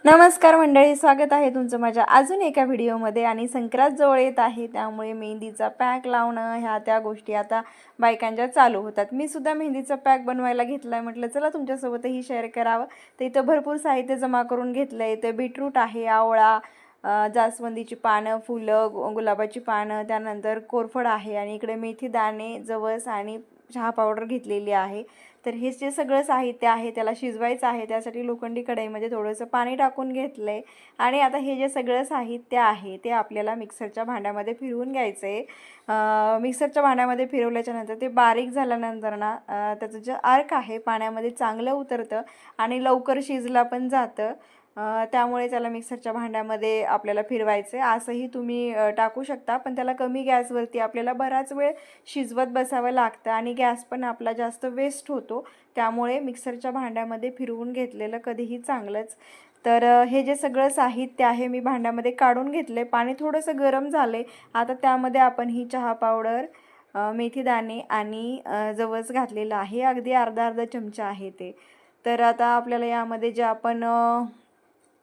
नमस्कार मंडळी, स्वागत आहे तुमचं माझ्या अजून एका व्हिडिओमध्ये। आणि संक्रांत जवळ येत आहे त्यामुळे मेहंदीचा पॅक लावणं ह्या त्या गोष्टी आता बायकांच्या चालू होतात। मी सुद्धा मेहंदीचा पॅक बनवायला घेतलाय, म्हटलं चला तुमच्यासोबतही शेअर करावं। तर इथं भरपूर साहित्य जमा करून घेतलंय। इथं बीटरूट आहे, आवळा, जास्वंदीची पानं, फुलं, गुलाबाची पानं, त्यानंतर कोरफड आहे आणि इकडे मेथी दाणे, जवस आणि चहा पावडर घेतलेली आहे। तर हे जे सगळं साहित्य आहे त्याला शिजवायचं आहे। त्यासाठी लोखंडी कढईमध्ये थोडंसं पाणी टाकून घेतलंय आणि आता हे जे सगळं साहित्य आहे ते आपल्याला मिक्सरच्या भांड्यामध्ये फिरवून घ्यायचं आहे। मिक्सरच्या भांड्यामध्ये फिरवल्याच्या नंतर ते बारीक झाल्यानंतर ना त्याचं जे अर्क आहे पाण्यामध्ये चांगलं उतरतं आणि लवकर शिजला पण जातं। त्यामुळे त्याला मिक्सरच्या भांड्यामध्ये आपल्याला फिरवायचं आहे। असंही तुम्ही टाकू शकता, पण त्याला कमी गॅसवरती आपल्याला बराच वेळ शिजवत बसावं लागतं आणि गॅस पण आपला जास्त वेस्ट होतो। त्यामुळे मिक्सरच्या भांड्यामध्ये फिरवून घेतलेलं कधीही चांगलंच। तर हे जे सगळं साहित्य आहे मी भांड्यामध्ये काढून घेतले। पाणी थोडंसं गरम झाले। आता त्यामध्ये आपण ही चहा पावडर, मेथी दाणे आणि जवस घातलेलं आहे, अगदी अर्धा अर्धा चमचा आहे ते। तर आता आपल्याला यामध्ये जे आपण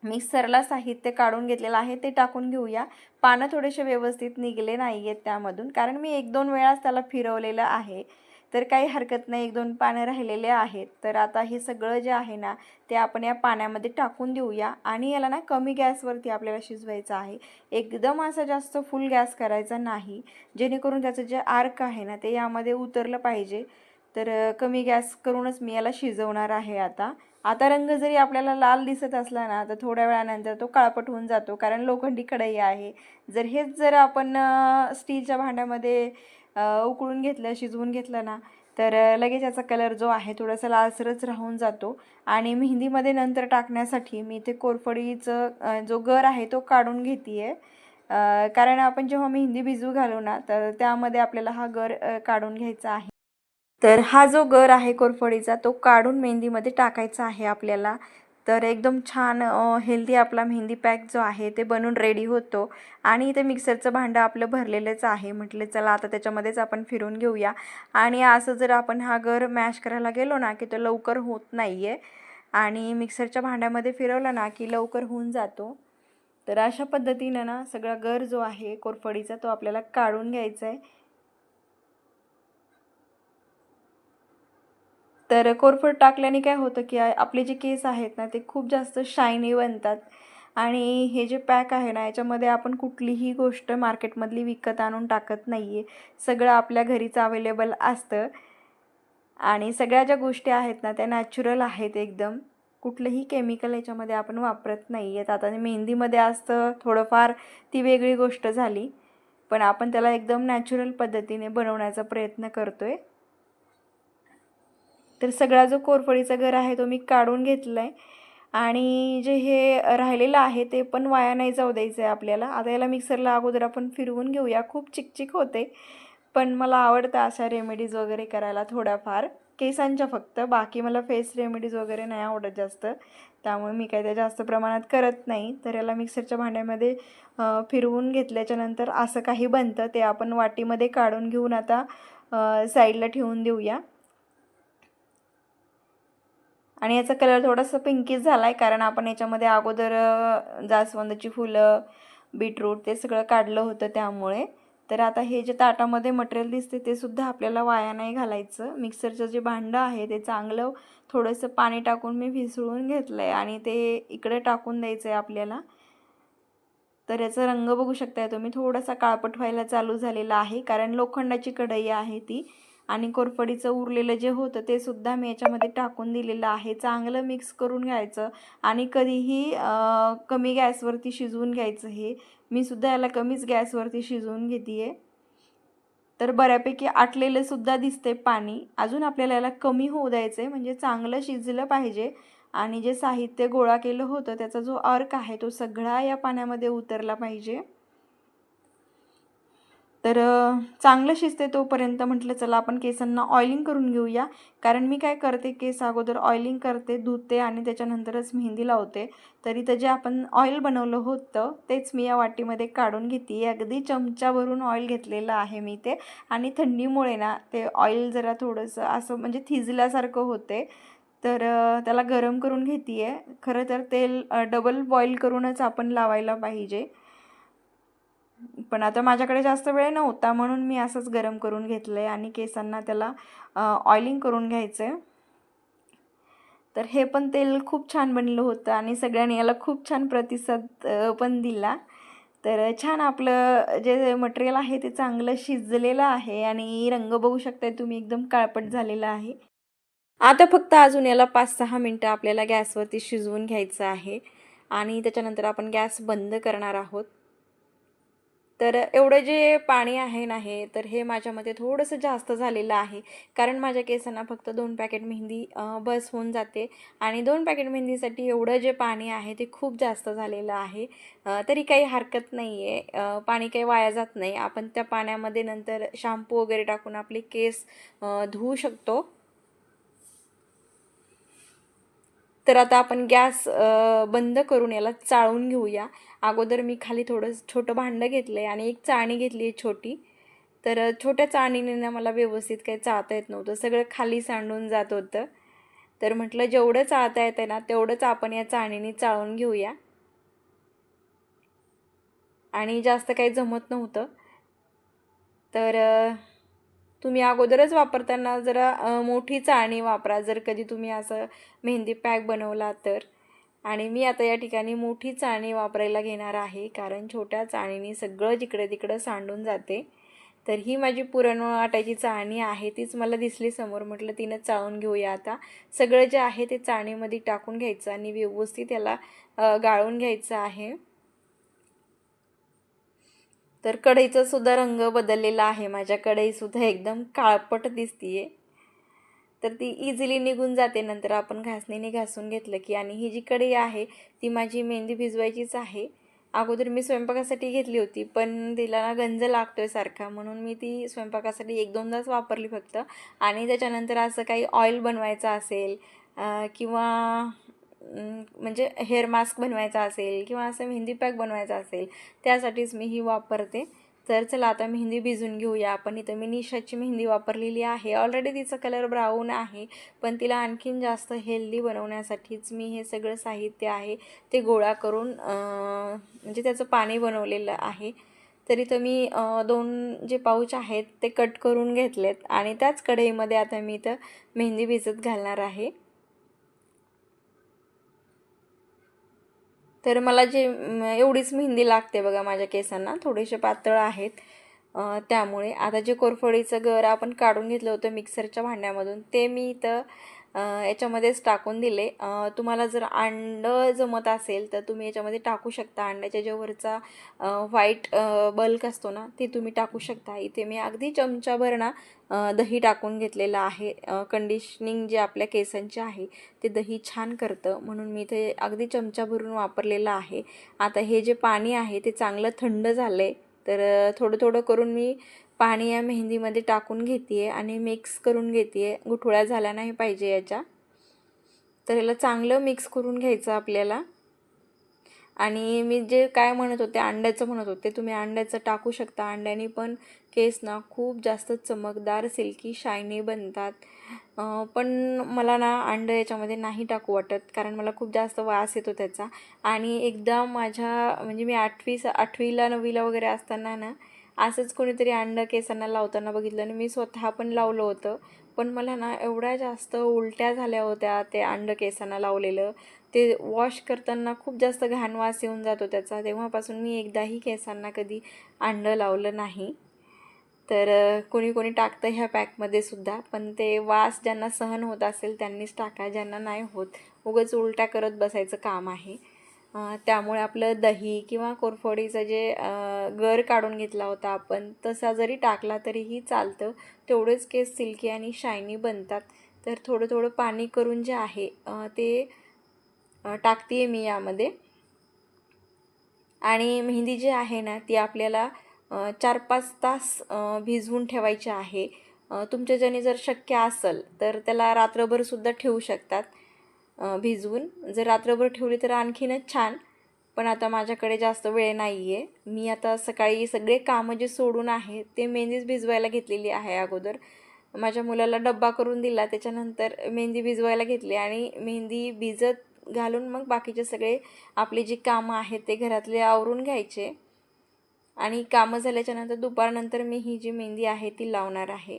मिक्सरला साहित्य काढून घेतलेलं आहे ते टाकून घेऊया। पानं थोडेसे व्यवस्थित निघले नाही आहेत त्यामधून, कारण मी 1-2 वेळाच त्याला फिरवलेलं आहे। तर काही हरकत नाही, 1-2 पानं राहिलेले आहेत। तर आता हे सगळं जे आहे ना ते आपण या पाण्यामध्ये टाकून देऊया आणि याला ना कमी गॅसवरती आपल्याला शिजवायचं आहे। एकदम असं जास्त फुल गॅस करायचा नाही, जेणेकरून त्याचं जे अर्क आहे ना ते यामध्ये उतरलं पाहिजे। तर कमी गॅस करूनच मी याला शिजवणार आहे। आता रंग जरी आपल्याला लाल दिसत असला ना तर थोड्या वेळानंतर तो काळपट होऊन जातो, कारण लोखंडी कढई आहे। जर आपण स्टीलच्या भांड्यामध्ये उकळून घेतलं, शिजवून घेतलं ना तर लगेच याचा कलर जो आहे थोडासा लालसरच राहून जातो। आणि मेहंदीमध्ये नंतर टाकण्यासाठी मी इथे कोरफडीचं जो गर आहे तो काढून घेते कारण आपण जेव्हा मेहंदी भिजू घालू ना तर त्यामध्ये आपल्याला हा गर काढून घ्यायचा आहे। तर हा जो गर आहे कोरफडीचा तो काढून मेहंदीमध्ये टाकायचा आहे आपल्याला। तर एकदम छान हेल्दी आपला मेहंदी पॅक जो आहे ते बनून रेडी होतो। आणि इथे मिक्सरचं भांडं आपलं भरलेलंच आहे, म्हटलं चला आता त्याच्यामध्येच आपण फिरून घेऊया। आणि असं जर आपण हा गर मॅश करायला गेलो ना की तो लवकर होत नाही आहे, आणि मिक्सरच्या भांड्यामध्ये फिरवलं ना की लवकर होऊन जातो। तर अशा पद्धतीनं ना सगळा गर जो आहे कोरफडीचा तो आपल्याला काढून घ्यायचा आहे। तर कोरफड टाकल्याने काय होतं की आपले जे केस आहेत ना ते खूप जास्त शायनी बनतात। आणि हे जे पॅक आहे ना याच्यामध्ये आपण कुठलीही गोष्ट मार्केटमधली विकत आणून टाकत नाही आहे, सगळं आपल्या घरीच अवेलेबल असतं। आणि सगळ्या ज्या गोष्टी आहेत ना त्या नॅचरल आहेत एकदम, कुठलंही केमिकल याच्यामध्ये आपण वापरत नाही आहेत। आता मेहंदीमध्ये असतं थोडंफार, ती वेगळी गोष्ट झाली, पण आपण त्याला एकदम नॅचरल पद्धतीने बनवण्याचा प्रयत्न करतोय। तर सगळा जो कोरफडीचा गर आहे तो मी काढून घेतला आहे आणि जे हे राहिलेलं आहे ते पण वाया नाही जाऊ द्यायचं आहे आपल्याला। आता याला मिक्सरला अगोदर आपण फिरवून घेऊया। खूप चिकचिक होते, पण मला आवडतं अशा रेमेडीज वगैरे करायला थोड्याफार केसांच्या, फक्त बाकी मला फेस रेमेडीज वगैरे नाही आवडत जास्त, त्यामुळे मी काय ते जास्त प्रमाणात करत नाही। तर याला मिक्सरच्या भांड्यामध्ये फिरवून घेतल्याच्यानंतर असं काही बनतं, ते आपण वाटीमध्ये काढून घेऊन आता साईडला ठेवून देऊया। आणि याचा कलर थोडासा पिंकीश झाला आहे, कारण आपण याच्यामध्ये अगोदर जास्वंदाची फुलं, बीटरूट ते सगळं काढलं होतं त्यामुळे। तर आता हे जे ताटामध्ये मटेरियल दिसते ते सुद्धा आपल्याला वाया नाही घालायचं। मिक्सरचं जे भांडं आहे ते चांगलं थोडंसं पाणी टाकून मी भिसळून घेतलं आहे आणि ते इकडे टाकून द्यायचं आहे आपल्याला। तर याचा रंग बघू शकताय तुम्ही, थोडासा काळपट व्हायला चालू झालेला आहे, कारण लोखंडाची कढई आहे ती। आणि कोरफडीचं उरलेलं जे होतं ते सुद्धा मी याच्यामध्ये टाकून दिलेलं आहे। चांगलं मिक्स करून घ्यायचं आणि कधीही कमी गॅसवरती शिजवून घ्यायचं। हे मी सुद्धा याला कमीच गॅसवरती शिजवून घेते आहे। तर बऱ्यापैकी आटलेलं सुद्धा दिसते पाणी, अजून आपल्याला याला कमी होऊ द्यायचं आहे, म्हणजे चांगलं शिजलं पाहिजे। आणि जे साहित्य गोळा केलं होतं त्याचा जो अर्क आहे तो सगळा या पाण्यामध्ये उतरला पाहिजे। तर चांगलं शिजते तोपर्यंत म्हटलं चला आपण केसांना ऑइलिंग करून घेऊया। कारण मी काय करते, केस अगोदर ऑइलिंग करते, धुते आणि त्याच्यानंतरच मेहंदी लावते। तर इथं जे आपण ऑइल बनवलं होतं तेच मी या वाटीमध्ये काढून घेते। अगदी चमचा भरून ऑइल घेतलेलं आहे मी ते, आणि थंडीमुळे ना ते ऑइल जरा थोडंसं असं म्हणजे थिजल्यासारखं होते। तर त्याला गरम करून घेते आहे. खरं तर तेल डबल बॉईल करूनच आपण लावायला पाहिजे, पण आता माझ्याकडे जास्त वेळ नव्हता म्हणून मी असंच गरम करून घेतलं आहे आणि केसांना त्याला ऑइलिंग करून घ्यायचं आहे. तर हे पण तेल खूप छान बनलं होतं आणि सगळ्यांनी याला खूप छान प्रतिसाद पण दिला. तर छान आपलं जे मटेरियल आहे ते चांगलं शिजलेलं आहे आणि रंग बघू शकताय तुम्ही, एकदम काळपट झालेला आहे. आता फक्त अजून याला 5-6 मिनटं आपल्याला गॅसवरती शिजवून घ्यायचं आहे आणि त्याच्यानंतर आपण गॅस बंद करणार आहोत. तर एवढं जे पाणी आहे ना हे, तर हे माझ्यामध्ये थोडंसं जास्त झालेलं आहे, कारण माझ्या केसांना फक्त 2 पॅकेट मेहंदी बस होऊन जाते आणि 2 पॅकेट मेहंदीसाठी एवढं जे पाणी आहे ते खूप जास्त झालेलं आहे. तरी काही हरकत नाही आहे, पाणी काही वाया जात नाही. आपण त्या पाण्यामध्ये नंतर शॅम्पू वगैरे टाकून आपले केस धुवू शकतो. तर आता आपण गॅस बंद करून याला चाळून घेऊया. अगोदर मी खाली थोडं छोटं भांडं घेतलं आहे आणि एक चाळणी घेतली आहे छोटी. तर छोट्या चाळणीने ना मला व्यवस्थित काही चाळता येत नव्हतं, सगळं खाली सांडून जात होतं. तर म्हटलं जेवढं चाळता येतं ना तेवढंच आपण या चाळणीने चाळून घेऊया. आणि जास्त काही जमत नव्हतं. तर तुम्ही अगोदरच वापरताना जरा मोठी चाळणी वापरा, जर कधी तुम्ही असं मेहंदी पॅक बनवला तर. आणि मी आता या ठिकाणी मोठी चाळणी वापरायला घेणार आहे, कारण छोट्या चाळणीने सगळं जिकडे तिकडं सांडून जाते. तर ही माझी पुरण वाटायची चाळणी आहे, तीच मला दिसली समोर. म्हटलं तिनं चाळून घेऊया. आता सगळं जे आहे ते चाळणीमध्ये टाकून घ्यायचं आणि व्यवस्थित याला गाळून घ्यायचं आहे. तर कढईचा सुद्धा रंग बदललेला आहे, माझ्या कढईसुद्धा एकदम काळपट दिसतीये. तर ती इझिली निघून जाते नंतर आपण घासणीने घासून घेतलं की. आणि ही जी कढई आहे ती माझी मेहंदी भिजवायचीच आहे. अगोदर मी स्वयंपाकासाठी घेतली होती, पण तिला ना गंज लागतोय सारखा, म्हणून मी ती स्वयंपाकासाठी 1-2दाच वापरली फक्त. आणि त्याच्यानंतर असं काही ऑइल बनवायचं असेल किंवा म्हणजे हेअर मास्क बनवायचा असेल किंवा असं मेहंदी पॅक बनवायचा असेल, त्यासाठीच मी ही वापरते. तर चला आता मेहंदी भिजवून घेऊया आपण. इथं मी निशाची मेहंदी वापरलेली आहे. ऑलरेडी तिचा कलर ब्राऊन आहे, पण तिला आणखीन जास्त हेल्दी बनवण्यासाठीच मी हे सगळं साहित्य आहे ते गोळा करून म्हणजे त्याचं पाणी बनवलेलं आहे. तर इथं मी 2 जे पाऊच आहेत ते कट करून घेतलेत आणि त्याच कढईमध्ये आता मी इथं मेहंदी भिजत घालणार आहे. तर मला जे एवढीच मेहंदी लागते बघा माझ्या केसांना, थोडेसे पातळ आहेत. त्यामुळे आता जे कोरफडीचं गर आपण काढून घेतलं होतं मिक्सरच्या भांड्यामधून, ते मी इथं याच्यामध्येच टाकून दिले. तुम्हाला जर अंडं जमत असेल तर तुम्ही याच्यामध्ये टाकू शकता. अंड्याच्या जे वरचा व्हाईट बल्क असतो ना, ते तुम्ही टाकू शकता. इथे मी अगदी चमचाभर ना दही टाकून घेतलेलं आहे. कंडिशनिंग जे आपल्या केसांचे आहे ते दही छान करतं, म्हणून मी इथे अगदी चमचा भरून वापरलेलं आहे. आता हे जे पाणी आहे ते चांगलं थंड झालं आहे. तर थोडं थोडं करून मी पाणी या मेहंदीमध्ये टाकून घेते आहे आणि मिक्स करून घेते आहे. गुठळ्या झाल्या नाही पाहिजे याच्या. तर याला चांगलं मिक्स करून घ्यायचं आपल्याला. आणि मी जे काय म्हणत होते, अंड्याचं म्हणत होते, तुम्ही अंड्याचं टाकू शकता. अंड्याने पण केस ना खूप जास्त चमकदार, सिल्की, शायनी बनतात. पण मला ना अंडं याच्यामध्ये नाही टाकू वाटत, कारण मला खूप जास्त वास येतो त्याचा. आणि एकदा माझ्या म्हणजे मी 8वीला 9वीला वगैरे असताना ना असंच कोणीतरी अंडं केसांना लावताना बघितलं आणि मी स्वतः पण लावलं होतं. पण मला ना एवढ्या जास्त उलट्या झाल्या होत्या ते अंडं केसांना लावलेलं. ते वॉश करताना खूप जास्त घाण वास येऊन जातो त्याचा. तेव्हापासून मी एकदाही केसांना कधी अंडं लावलं नाही. तर कोणी कोणी टाकतं ह्या पॅकमध्ये सुद्धा, पण ते वास ज्यांना सहन होत असेल त्यांनीच टाका, ज्यांना नाही होत उगाच उलट्या करत बसायचं काम आहे. त्यामुळे आपलं दही किंवा कोरफडीचं जे गर काढून घेतला होता आपण, तसा जरी टाकला तरीही चालतं. तेवढेच केस सिल्की आणि शायनी बनतात. तर थोडं थोडं पाणी करून जे आहे ते टाकते आहे मी यामध्ये. आणि मेहंदी जी आहे ना ती आपल्याला 4-5 तास भिजवून ठेवायची आहे. तुमच्याच्याने जर शक्य असेल तर त्याला रात्रभरसुद्धा ठेवू शकतात भिजवून. जर रात्रभर ठेवली तर आणखीनच छान. पण आता माझ्याकडे जास्त वेळ नाही आहे. मी आता सकाळी सगळे कामं जे सोडून आहे ते मेहंदीच भिजवायला घेतलेली आहे अगोदर. माझ्या मुलाला डब्बा करून दिला. त्याच्यानंतर मेहंदी भिजवायला घेतली आणि मेहंदी भिजत घालून मग बाकीचे सगळे आपली जी कामं आहेत ते घरातले आवरून घ्यायचे आणि कामं झाल्याच्यानंतर दुपारनंतर मी ही जी मेहंदी आहे ती लावणार आहे.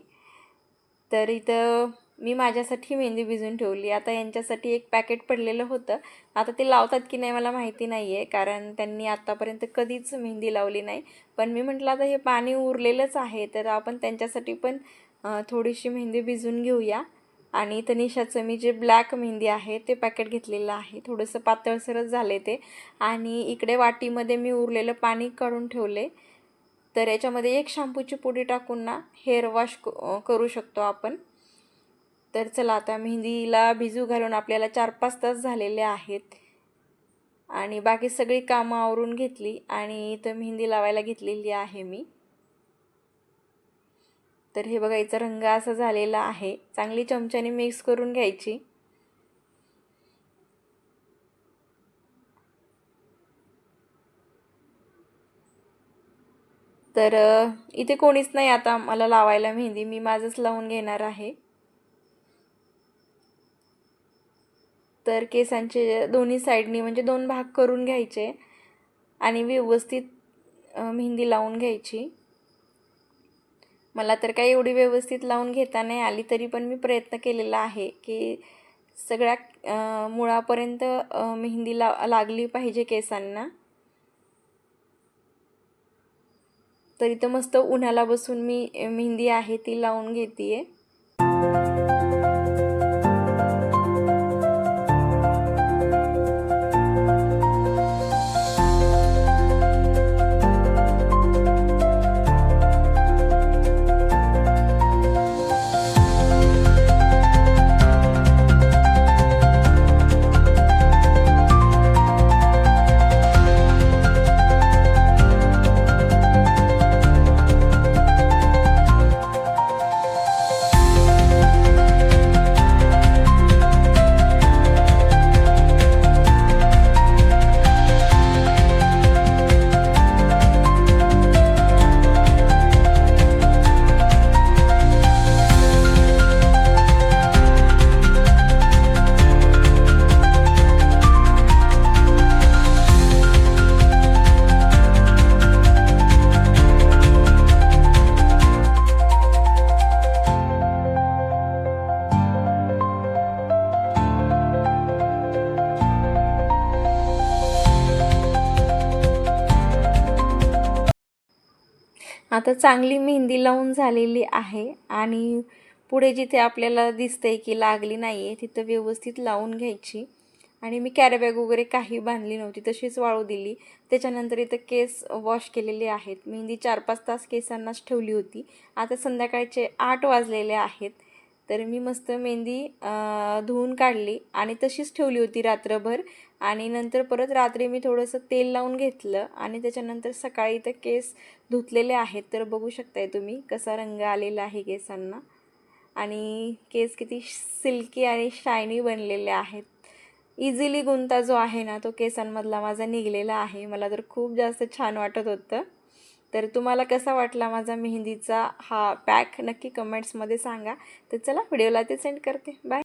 तर इथं मी माझ्यासाठी मेहंदी भिजवून ठेवली. आता यांच्यासाठी एक पॅकेट पडलेलं होतं. आता ते लावतात की नाही मला माहिती नाही आहे, कारण त्यांनी आत्तापर्यंत कधीच मेहंदी लावली नाही. पण मी म्हटलं आता हे पाणी उरलेलंच आहे तर आपण त्यांच्यासाठी पण थोडीशी मेहंदी भिजवून घेऊया. आणि तनिषाचं मी जे ब्लॅक मेहंदी आहे ते पॅकेट घेतलेलं आहे. थोडंसं पातळसरच झाले ते. आणि इकडे वाटीमध्ये मी उरलेलं पाणी काढून ठेवले. तर याच्यामध्ये एक शॅम्पूची पुडी टाकून ना हेअर वॉश करू शकतो आपण. तर चला आता मेहंदीला भिजू घालून आपल्याला 4-5 तास झालेले आहेत आणि बाकी सगळी कामं आवरून घेतली आणि इथं मेहंदी लावायला घेतलेली आहे मी. तर हे बघा याचा रंग असा झालेला आहे. चांगली चमच्याने मिक्स करून घ्यायची. तर इथे कोणीच नाही आता मला लावायला मेहंदी, मी माझंच लावून घेणार आहे. तर केसांचे दोन्ही साईडनी म्हणजे 2 भाग करून घ्यायचे आणि व्यवस्थित मेहंदी लावून घ्यायची. मला तर काही एवढी व्यवस्थित लावून घेता नाही आली, तरी पण मी प्रयत्न केलेला आहे की सगळ्या मुळापर्यंत मेहंदी लागली पाहिजे केसांना. तर इथं मस्त उन्हाला बसून मी मेहंदी आहे ती लावून घेते. आता चांगली मेहंदी लावून झालेली आहे आणि पुढे जिथे आपल्याला दिसतंय की लागली नाही आहे तिथं व्यवस्थित लावून घ्यायची. आणि मी कॅरीबॅग वगैरे काही बांधली नव्हती, तशीच वाळू दिली. त्याच्यानंतर इथं केस वॉश केलेले आहेत. मेहंदी 4-5 तास केसांनाच ठेवली होती. आता संध्याकाळचे 8 वाजलेले आहेत. तर मी मस्त मेहंदी धुवून काढली आणि तशीच ठेवली होती रात्रभर. आणि नंतर परत रात्री मी थोडंसं तेल लावून घेतलं आणि त्याच्यानंतर सकाळी इथं केस धुतलेले आहेत. तर बघू शकताय तुम्ही कसा रंग आलेला आहे केसांना आणि केस किती सिल्की आणि शायनी बनलेले आहेत. इझिली गुंता जो आहे ना तो केसांमधला माझा निघलेला आहे. मला तर खूप जास्त छान वाटत होतं. तर तुम्हाला कसा वाटला माझा मेहंदीचा हा पॅक नक्की कमेंट्समध्ये सांगा. तर चला व्हिडिओला ते सेंड करते. बाय.